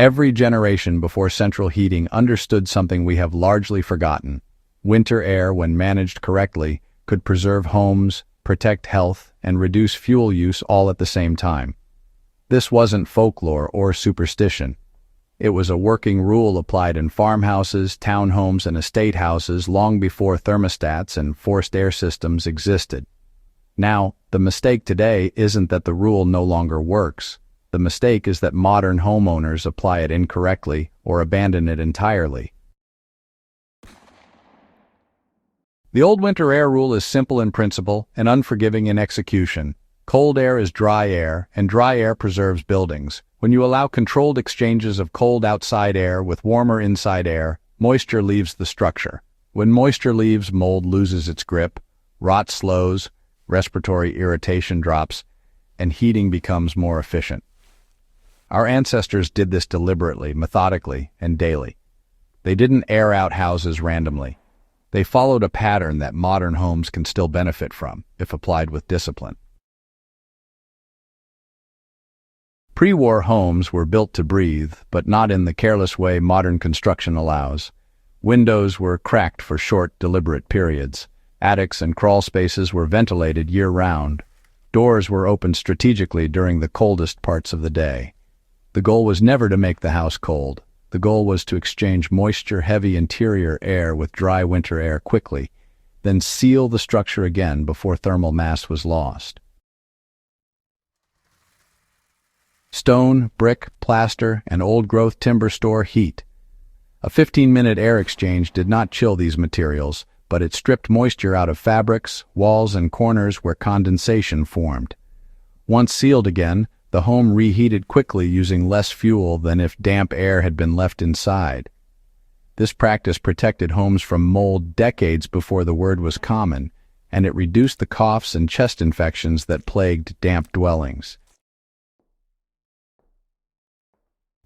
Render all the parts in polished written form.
Every generation before central heating understood something we have largely forgotten. Winter air, when managed correctly, could preserve homes, protect health, and reduce fuel use all at the same time. This wasn't folklore or superstition. It was a working rule applied in farmhouses, townhomes, and estate houses long before thermostats and forced air systems existed. Now, the mistake today isn't that the rule no longer works. The mistake is that modern homeowners apply it incorrectly or abandon it entirely. The old winter air rule is simple in principle and unforgiving in execution. Cold air is dry air, and dry air preserves buildings. When you allow controlled exchanges of cold outside air with warmer inside air, moisture leaves the structure. When moisture leaves, mold loses its grip, rot slows, respiratory irritation drops, and heating becomes more efficient. Our ancestors did this deliberately, methodically, and daily. They didn't air out houses randomly. They followed a pattern that modern homes can still benefit from, if applied with discipline. Pre-war homes were built to breathe, but not in the careless way modern construction allows. Windows were cracked for short, deliberate periods. Attics and crawl spaces were ventilated year-round. Doors were opened strategically during the coldest parts of the day. The goal was never to make the house cold. The goal was to exchange moisture-heavy interior air with dry winter air quickly, then seal the structure again before thermal mass was lost. Stone, brick, plaster, and old-growth timber store heat. A 15-minute air exchange did not chill these materials, but it stripped moisture out of fabrics, walls, and corners where condensation formed. Once sealed again, the home reheated quickly using less fuel than if damp air had been left inside. This practice protected homes from mold decades before the word was common, and it reduced the coughs and chest infections that plagued damp dwellings.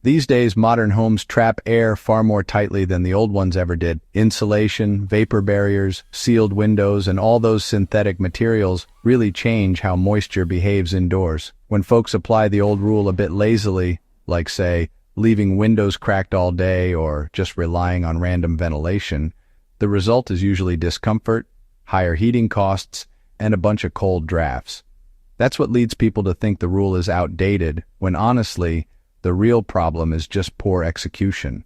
These days, modern homes trap air far more tightly than the old ones ever did. Insulation, vapor barriers, sealed windows, and all those synthetic materials really change how moisture behaves indoors. When folks apply the old rule a bit lazily, like, say, leaving windows cracked all day or just relying on random ventilation, the result is usually discomfort, higher heating costs, and a bunch of cold drafts. That's what leads people to think the rule is outdated, when honestly, the real problem is just poor execution.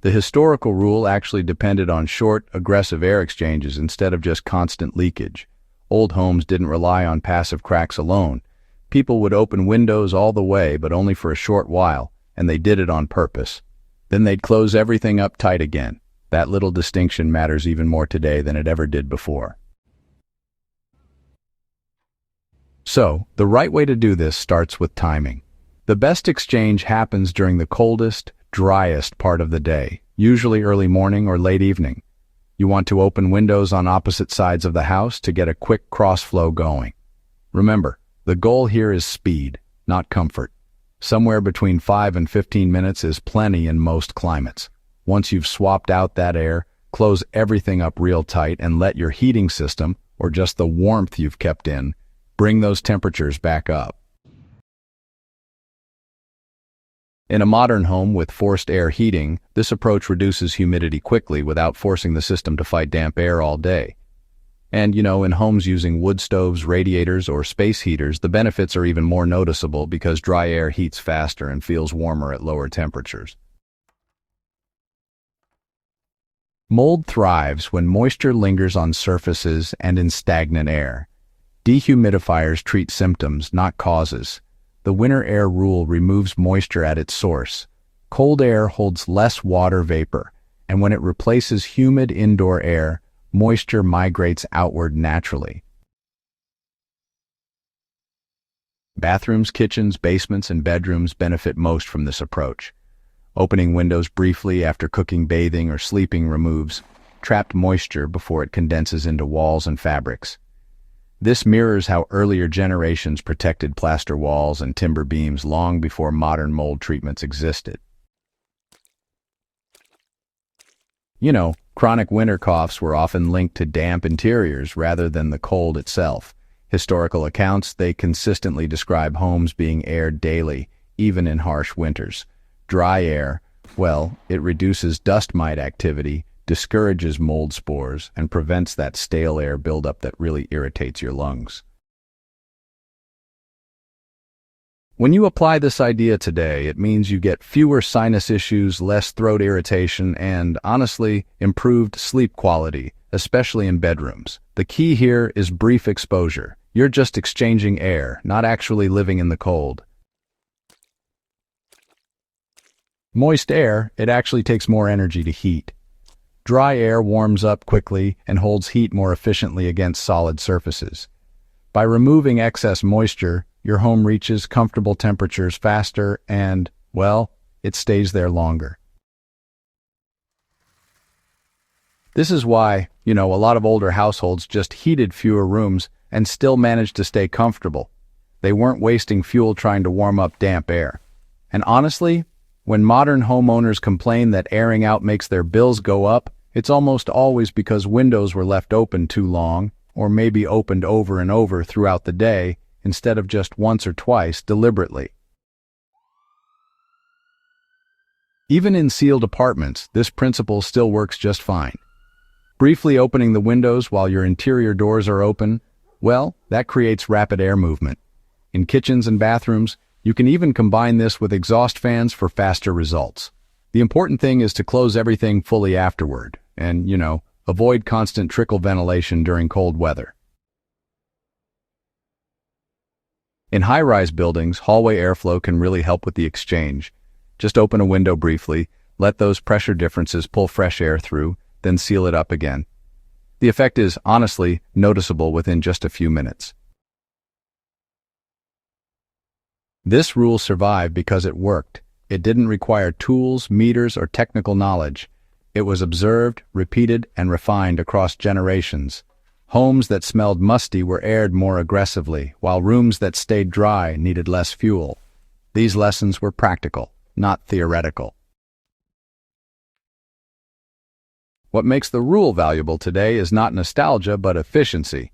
The historical rule actually depended on short, aggressive air exchanges instead of just constant leakage. Old homes didn't rely on passive cracks alone. People would open windows all the way, but only for a short while, and they did it on purpose. Then they'd close everything up tight again. That little distinction matters even more today than it ever did before. So, the right way to do this starts with timing. The best exchange happens during the coldest, driest part of the day, usually early morning or late evening. You want to open windows on opposite sides of the house to get a quick cross-flow going. Remember, the goal here is speed, not comfort. Somewhere between 5 and 15 minutes is plenty in most climates. Once you've swapped out that air, close everything up real tight and let your heating system, or just the warmth you've kept in, bring those temperatures back up. In a modern home with forced air heating, this approach reduces humidity quickly without forcing the system to fight damp air all day. And, in homes using wood stoves, radiators, or space heaters, the benefits are even more noticeable because dry air heats faster and feels warmer at lower temperatures. Mold thrives when moisture lingers on surfaces and in stagnant air. Dehumidifiers treat symptoms, not causes. The winter air rule removes moisture at its source. Cold air holds less water vapor, and when it replaces humid indoor air, moisture migrates outward naturally. Bathrooms, kitchens, basements, and bedrooms benefit most from this approach. Opening windows briefly after cooking, bathing, or sleeping removes trapped moisture before it condenses into walls and fabrics. This mirrors how earlier generations protected plaster walls and timber beams long before modern mold treatments existed. Chronic winter coughs were often linked to damp interiors rather than the cold itself. Historical accounts, they consistently describe homes being aired daily, even in harsh winters. Dry air, well, it reduces dust mite activity, discourages mold spores, and prevents that stale air buildup that really irritates your lungs. When you apply this idea today, it means you get fewer sinus issues, less throat irritation, and, honestly, improved sleep quality, especially in bedrooms. The key here is brief exposure. You're just exchanging air, not actually living in the cold. Moist air, it actually takes more energy to heat. Dry air warms up quickly and holds heat more efficiently against solid surfaces. By removing excess moisture, your home reaches comfortable temperatures faster and, well, it stays there longer. This is why, a lot of older households just heated fewer rooms and still managed to stay comfortable. They weren't wasting fuel trying to warm up damp air. And honestly, when modern homeowners complain that airing out makes their bills go up, it's almost always because windows were left open too long, or maybe opened over and over throughout the day, instead of just once or twice deliberately. Even in sealed apartments, this principle still works just fine. Briefly opening the windows while your interior doors are open, well, that creates rapid air movement. In kitchens and bathrooms, you can even combine this with exhaust fans for faster results. The important thing is to close everything fully afterward, and, avoid constant trickle ventilation during cold weather. In high-rise buildings, hallway airflow can really help with the exchange. Just open a window briefly, let those pressure differences pull fresh air through, then seal it up again. The effect is, honestly, noticeable within just a few minutes. This rule survived because it worked. It didn't require tools, meters, or technical knowledge. It was observed, repeated, and refined across generations. Homes that smelled musty were aired more aggressively, while rooms that stayed dry needed less fuel. These lessons were practical, not theoretical. What makes the rule valuable today is not nostalgia but efficiency.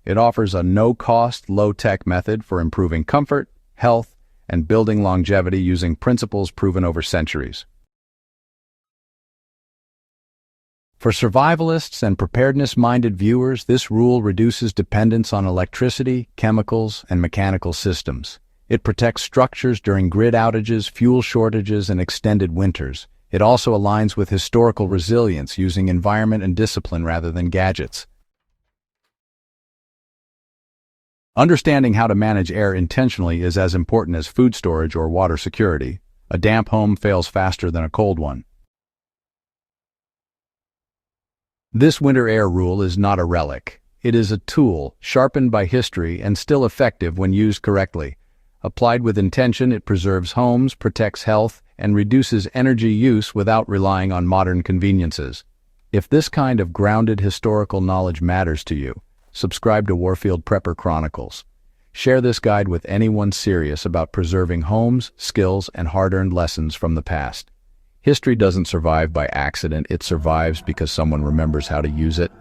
It offers a no-cost, low-tech method for improving comfort, health, and building longevity using principles proven over centuries. For survivalists and preparedness-minded viewers, this rule reduces dependence on electricity, chemicals, and mechanical systems. It protects structures during grid outages, fuel shortages, and extended winters. It also aligns with historical resilience, using environment and discipline rather than gadgets. Understanding how to manage air intentionally is as important as food storage or water security. A damp home fails faster than a cold one. This winter air rule is not a relic. It is a tool, sharpened by history and still effective when used correctly. Applied with intention, it preserves homes, protects health, and reduces energy use without relying on modern conveniences. If this kind of grounded historical knowledge matters to you, subscribe to Warfield Prepper Chronicles. Share this guide with anyone serious about preserving homes, skills, and hard-earned lessons from the past. History doesn't survive by accident, it survives because someone remembers how to use it.